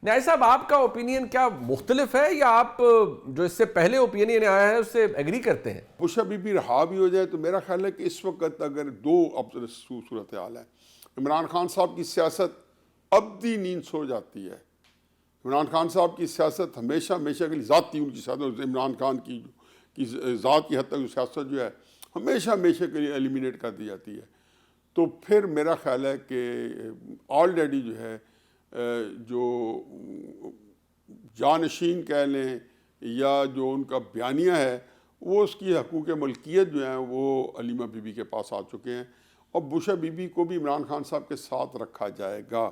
نیاز صاحب آپ کا اوپینین کیا مختلف ہے یا آپ جو اس سے پہلے اوپینین آیا ہے اس سے ایگری کرتے ہیں؟ بش ابھی بھی رہا بھی ہو جائے تو میرا خیال ہے کہ اس وقت اگر دو صورتحال ہے، عمران خان صاحب کی سیاست ابدی نیند سو جاتی ہے. عمران خان صاحب کی سیاست ہمیشہ کے لیے ذاتی ان کی سیاست، عمران خان کی ذات کی حد تک سیاست جو ہے ہمیشہ کے لیے ایلیمینیٹ کر دی جاتی ہے. تو پھر میرا خیال ہے کہ آلریڈی جو ہے جو جانشین کہہ لیں یا جو ان کا بیانیہ ہے وہ اس کی حقوق ملکیت جو ہیں وہ علیمہ بی بی کے پاس آ چکے ہیں، اور بشا بی بی کو بھی عمران خان صاحب کے ساتھ رکھا جائے گا.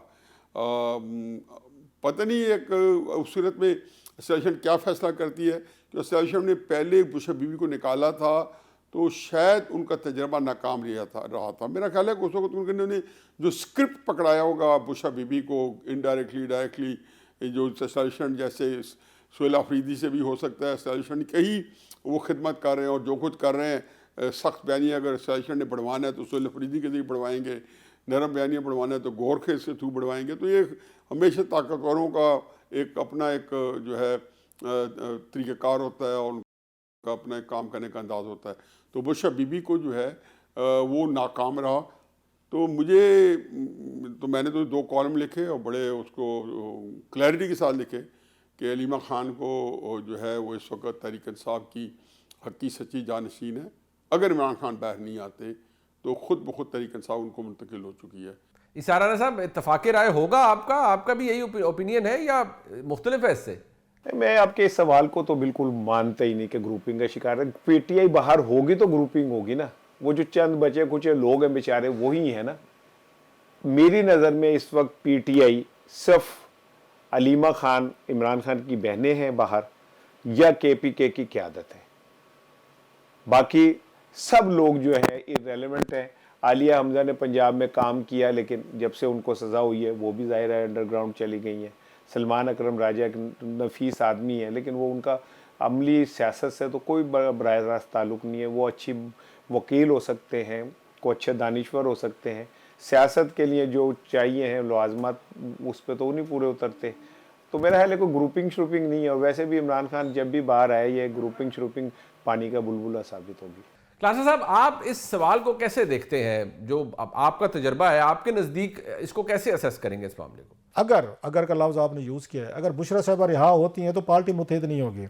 پتہ نہیں ایک اس صورت میں اسوسیشن کیا فیصلہ کرتی ہے کہ اسوسیشن نے پہلے بشا بی بی کو نکالا تھا تو شاید ان کا تجربہ ناکام رہا تھا. میرا خیال ہے کہ اس وقت انہوں نے جو اسکرپٹ پکڑایا ہوگا بشا بی بی کو ڈائریکٹلی جو اسوسیشن جیسے سہیل آفریدی سے بھی ہو سکتا ہے، اسوسیشن کہیں وہ خدمت کر رہے ہیں اور جو کچھ کر رہے ہیں سخت بیانیہ اگر اسوسیشن نے بڑھوانا ہے تو سہیل آفریدی کے ذریعے بڑھوائیں گے، نرم بیانیہ بڑھوانا ہے تو گورکھے کے تھرو بڑھوائیں گے. تو یہ ہمیشہ طاقتوروں کا ایک اپنا ایک جو ہے طریقہ کار ہوتا ہے اور ان کا اپنا ایک کام کرنے کا انداز ہوتا ہے. تو بشا بی بی کو جو ہے وہ ناکام رہا. تو میں نے تو 2 کالم لکھے اور بڑے اس کو کلیئرٹی کے ساتھ لکھے کہ علیمہ خان کو جو ہے وہ اس وقت تحریک انصاف کی حقی سچی جانشین ہے. اگر عمران خان باہر نہیں آتے تو خود بخود تحریک انصاف ان کو منتقل ہو چکی ہے. اسارانہ صاحب اتفاق رائے ہوگا آپ کا بھی یہی اوپینین ہے یا مختلف ہے اس سے؟ میں آپ کے اس سوال کو تو بالکل مانتا ہی نہیں کہ گروپنگ کا شکار ہے. پی ٹی آئی باہر ہوگی تو گروپنگ ہوگی نا. وہ جو چند بچے کچھ لوگ ہیں بیچارے وہی ہیں نا. میری نظر میں اس وقت پی ٹی آئی صرف علیمہ خان عمران خان کی بہنیں ہیں باہر یا کے پی کے کی قیادت ہے. باقی سب لوگ جو ہیں irrelevant ہیں. عالیہ حمزہ نے پنجاب میں کام کیا لیکن جب سے ان کو سزا ہوئی ہے وہ بھی ظاہر ہے انڈر گراؤنڈ چلی گئی ہیں. سلمان اکرم راجہ ایک نفیس آدمی ہے لیکن وہ ان کا عملی سیاست سے تو کوئی براہ راست تعلق نہیں ہے. وہ اچھی وکیل ہو سکتے ہیں، کوئی اچھے دانشور ہو سکتے ہیں، سیاست کے لیے جو چاہیے ہیں لوازمات اس پہ تو نہیں پورے اترتے. تو میرا خیال ہے کوئی گروپنگ شروپنگ نہیں ہے. اور ویسے بھی عمران خان جب بھی باہر آئے یہ گروپنگ شروپنگ پانی کا بلبلہ ثابت ہوگی. کلاسا صاحب آپ اس سوال کو کیسے دیکھتے ہیں؟ جو آپ کا تجربہ ہے آپ کے نزدیک اس کو کیسے اسیس کریں گے اس معاملے کو؟ اگر کا لفظ آپ نے یوز کیا ہے، اگر بشرا صاحبہ رہا ہوتی ہیں تو پارٹی متحد نہیں ہوگی.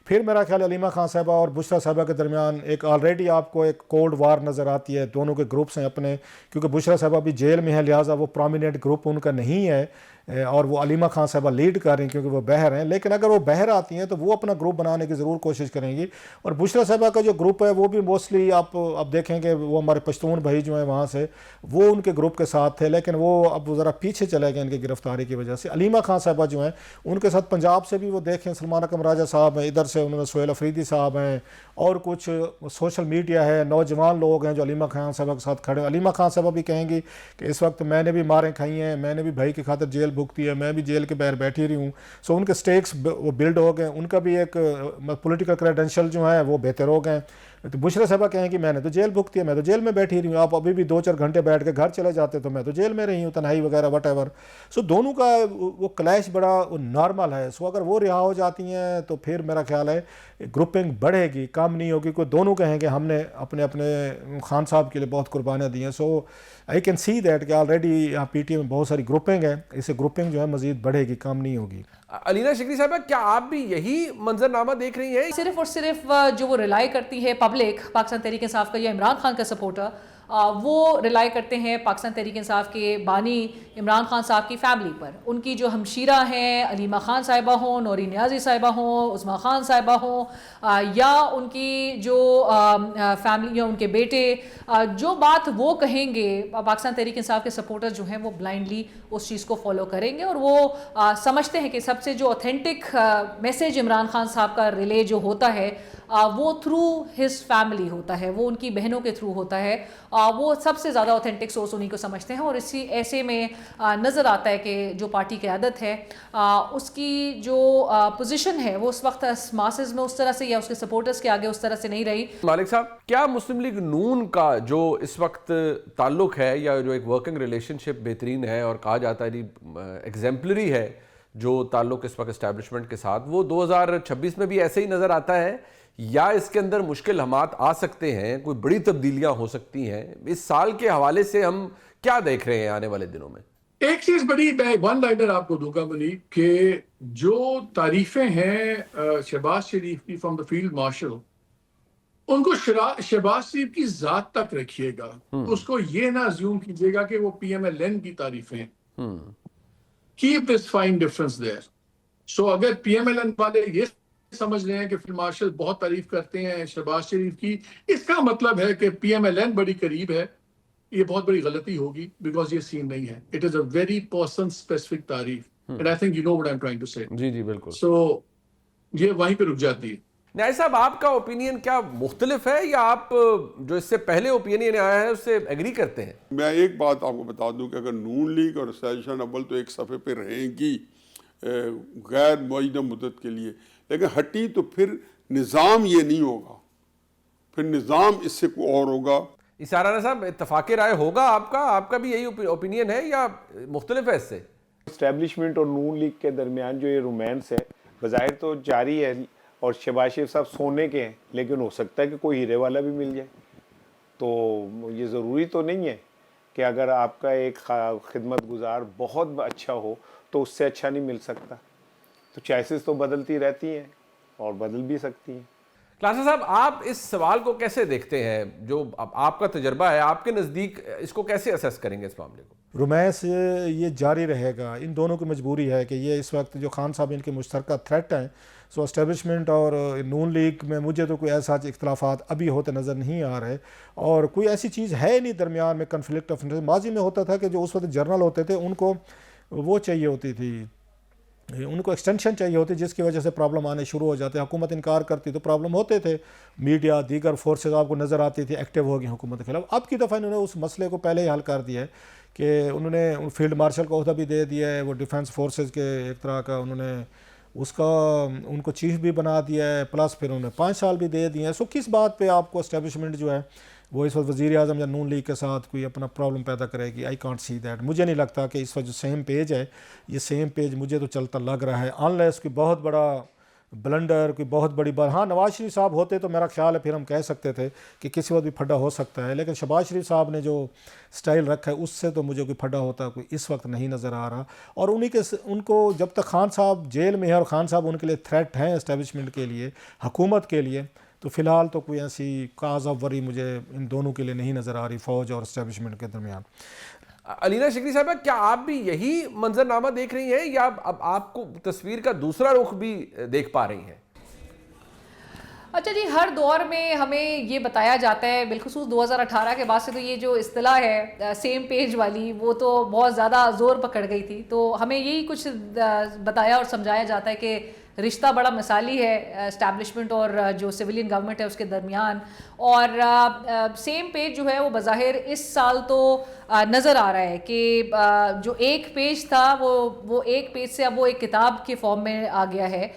پھر میرا خیال علیمہ خان صاحبہ اور بشرا صاحبہ کے درمیان ایک آلریڈی آپ کو ایک کولڈ وار نظر آتی ہے. دونوں کے گروپس ہیں اپنے، کیونکہ بشرا صاحبہ بھی جیل میں ہے لہٰذا وہ پرومیننٹ گروپ ان کا نہیں ہے اور وہ علیمہ خان صاحبہ لیڈ کر رہی ہیں کیونکہ وہ بہر ہیں. لیکن اگر وہ بہر آتی ہیں تو وہ اپنا گروپ بنانے کی ضرور کوشش کریں گی. اور بشرا صاحبہ کا جو گروپ ہے وہ بھی موسٹلی آپ دیکھیں گے وہ ہمارے پشتون بھائی جو ہیں وہاں سے وہ ان کے گروپ کے ساتھ تھے، لیکن وہ اب ذرا پیچھے چلے گئے ان کی گرفتاری کی وجہ سے. علیمہ خان صاحبہ جو ہیں ان کے ساتھ پنجاب سے بھی وہ دیکھیں سلمان اکرم راجہ صاحب ہیں، ادھر سے انہوں نے سہیل آفریدی صاحب ہیں اور کچھ سوشل میڈیا ہے، نوجوان لوگ ہیں جو علیمہ خان صاحبہ کے ساتھ کھڑے ہیں. علیمہ خان صاحبہ بھی کہیں گی کہ اس وقت میں نے بھی ماریں کھائی ہیں، میں نے بھی بھائی کی خاطر جیل بھگتی ہے، میں بھی جیل کے باہر بیٹھی رہی ہوں. سو ان کے سٹیکس وہ بلڈ ہو گئے، ان کا بھی ایک پولیٹیکل کریڈینشل جو ہے وہ بہتر ہو گئے. تو بشرا صاحبہ کہیں کہ میں نے تو جیل بھگتی ہے، میں تو جیل میں بیٹھی رہی ہوں، آپ ابھی بھی 2-4 گھنٹے بیٹھ کے گھر چلے جاتے تو میں تو جیل میں رہی ہوں، تنہائی وغیرہ وٹ ایور. سو دونوں کا وہ کلیش بڑا نارمل ہے. سو اگر وہ رہا ہو جاتی ہیں تو پھر میرا خیال ہے گروپنگ بڑھے گی، کم نہیں ہوگی. کوئی دونوں کہیں کہ ہم نے اپنے خان صاحب کے لیے بہت قربانیاں دی ہیں. سو آئی کین سی دیٹ کہ آلریڈی یہاں پی ٹی ایم میں بہت ساری گروپنگ ہے، اسے گروپنگ جو ہے مزید بڑھے گی، کم نہیں ہوگی. علینا شکری صاحبہ کیا آپ بھی یہی منظرنامہ دیکھ رہی ہیں؟ صرف اور صرف جو وہ ریلائی کرتی ہے پبلک پاکستان تحریک انصاف کا یا عمران خان کا سپورٹر، وہ ریلائی کرتے ہیں پاکستان تحریک انصاف کے بانی عمران خان صاحب کی فیملی پر. ان کی جو ہمشیرہ ہیں علیمہ خان صاحبہ ہوں، نوری نیازی صاحبہ ہوں، عظمیٰ خان صاحبہ ہوں، یا ان کی جو فیملی یا ان کے بیٹے، جو بات وہ کہیں گے پاکستان تحریک انصاف کے سپورٹر جو ہیں وہ بلائنڈلی اس چیز کو فالو کریں گے. اور وہ سمجھتے ہیں کہ سب سے جو اوتھینٹک میسیج عمران خان صاحب کا ریلے جو ہوتا ہے وہ تھرو ہز فیملی ہوتا ہے، وہ ان کی بہنوں کے تھرو ہوتا ہے. وہ سب سے زیادہ اوتھینٹک سورس انہیں کو سمجھتے ہیں. اور اسی ایسے میں نظر آتا ہے کہ جو پارٹی قیادت ہے اس کی جو پوزیشن ہے وہ اس وقت ماسز میں اس طرح سے یا اس کے سپورٹرز کے آگے اس طرح سے نہیں رہی. مالک صاحب کیا مسلم لیگ نون کا جو اس وقت تعلق ہے یا جو ایک ورکنگ ریلیشن شپ بہترین ہے اور کہا جاتا ہے ایگزیمپلری ہے جو تعلق اس وقت اسٹیبلشمنٹ کے ساتھ، وہ 2026 میں بھی ایسے ہی نظر آتا ہے یا اس کے اندر مشکل حمات آ سکتے ہیں، کوئی بڑی تبدیلیاں ہو سکتی ہیں؟ اس سال کے حوالے سے ہم کیا دیکھ رہے ہیں آنے والے دنوں میں؟ ایک چیز بڑی ون لائنر آپ کو دوں گا منیب، کہ جو تعریفیں ہیں شہباز شریف کی فرام دا فیلڈ مارشل، ان کو شہباز شریف کی ذات تک رکھیے گا، اس کو یہ نہ ازیوم کیجیے گا کہ وہ پی ایم ایل این کی تعریفیں، keep this fine difference there. So اگر پی ایم ایل این والے یہ سمجھ رہے ہیں کہ فیلڈ مارشل بہت تعریف کرتے ہیں شہباز شریف کی، اس کا مطلب ہے کہ پی ایم ایل این بڑی قریب ہے، یہ بہت بڑی غلطی ہوگی، بیکاز یہ سین نہیں ہے. It is a very person specific تعریف، and I think you know what I am trying to say. جی جی بالکل. سو یہ وہیں پہ رک جاتی ہے. نائب صاحب، آپ کا اوپینین کیا مختلف ہے یا آپ جو اس سے پہلے اوپینین آیا ہے اس سے ایگری کرتے ہیں؟ میں ایک بات آپ کو بتا دوں کہ اگر نون لیگ اور اسٹیبلشمنٹ اول تو ایک صفحے پہ رہیں گی غیر معینہ مدت کے لیے، لیکن ہٹی تو پھر نظام یہ نہیں ہوگا، پھر نظام اس سے کوئی اور ہوگا. اسارانہ صاحب، اتفاق رائے ہوگا آپ کا بھی یہی اوپینین ہے یا مختلف ہے اس سے؟ اسٹیبلشمنٹ اور نون لیگ کے درمیان جو یہ رومانس ہے بظاہر تو جاری ہے، اور شہباز شریف صاحب سونے کے ہیں، لیکن ہو سکتا ہے کہ کوئی ہیرے والا بھی مل جائے. تو یہ ضروری تو نہیں ہے کہ اگر آپ کا ایک خدمت گزار بہت اچھا ہو تو اس سے اچھا نہیں مل سکتا. تو چوائسز تو بدلتی رہتی ہیں اور بدل بھی سکتی ہیں. کلاسا صاحب، آپ اس سوال کو کیسے دیکھتے ہیں؟ جو آپ کا تجربہ ہے، آپ کے نزدیک اس کو کیسے اسیس کریں گے اس معاملے کو؟ رومانس یہ جاری رہے گا. ان دونوں کی مجبوری ہے کہ یہ اس وقت جو خان صاحب ان کے مشترکہ تھریٹ ہیں، سو اسٹیبلشمنٹ اور نون لیگ میں مجھے تو کوئی ایسا اختلافات ابھی ہوتے نظر نہیں آ رہے، اور کوئی ایسی چیز ہے نہیں درمیان میں کنفلکٹ آف انٹرسٹ. ماضی میں ہوتا تھا کہ جو اس وقت جرنل ہوتے تھے ان کو وہ چاہیے ہوتی تھی، ان کو ایکسٹینشن چاہیے ہوتی، جس کی وجہ سے پرابلم آنے شروع ہو جاتے. حکومت انکار کرتی تو پرابلم ہوتے تھے. میڈیا دیگر فورسز آپ کو نظر آتی تھی ایکٹیو ہو گئی حکومت کے خلاف. اب کی دفعہ انہوں نے اس مسئلے کو پہلے ہی حل کر دیا ہے کہ انہوں نے فیلڈ مارشل کا عہدہ بھی دے دیا ہے، وہ ڈیفنس فورسز کے ایک طرح کا انہوں نے اس کا ان کو چیف بھی بنا دیا ہے، پلس پھر انہوں نے 5 سال بھی دے دیے ہیں. سو کس بات پہ آپ کو اسٹیبلشمنٹ جو ہے وہ اس وقت وزیر اعظم یا نون لیگ کے ساتھ کوئی اپنا پرابلم پیدا کرے گی؟ I can't see that. مجھے نہیں لگتا کہ اس وقت جو سیم پیج ہے، یہ سیم پیج مجھے تو چلتا لگ رہا ہے، انلیس کوئی بہت بڑا بلنڈر، کوئی بہت بڑی بات. ہاں، نواز شریف صاحب ہوتے تو میرا خیال ہے پھر ہم کہہ سکتے تھے کہ کسی وقت بھی پھڈا ہو سکتا ہے، لیکن شہباز شریف صاحب نے جو سٹائل رکھا ہے اس سے تو مجھے کوئی پھڈا ہوتا کوئی اس وقت نہیں نظر آ رہا. اور ان کو جب تک خان صاحب جیل میں ہے اور خان صاحب ان کے لیے تھریٹ ہیں اسٹیبلشمنٹ کے لیے، حکومت کے لیے، تو فی الحال تو کوئی ایسی کاز آف وری مجھے ان دونوں کے لیے نہیں نظر آ رہی، فوج اور اسٹیبلشمنٹ کے درمیان. علینا شکری صاحبہ، کیا آپ بھی یہی منظرنامہ دیکھ رہی ہیں یا اب آپ کو تصویر کا دوسرا رخ بھی دیکھ پا رہی ہیں؟ اچھا جی، ہر دور میں ہمیں یہ بتایا جاتا ہے، بالخصوص 2018 کے بعد سے تو یہ جو اصطلاح ہے سیم پیج والی، وہ تو بہت زیادہ زور پکڑ گئی تھی. تو ہمیں یہی کچھ بتایا اور سمجھایا جاتا ہے کہ رشتہ بڑا مثالی ہے اسٹیبلشمنٹ اور جو سویلین گورنمنٹ ہے اس کے درمیان. اور سیم پیج جو ہے وہ بظاہر اس سال تو نظر آ رہا ہے کہ جو ایک پیج تھا وہ ایک پیج سے اب وہ ایک کتاب کے فارم میں آ گیا ہے.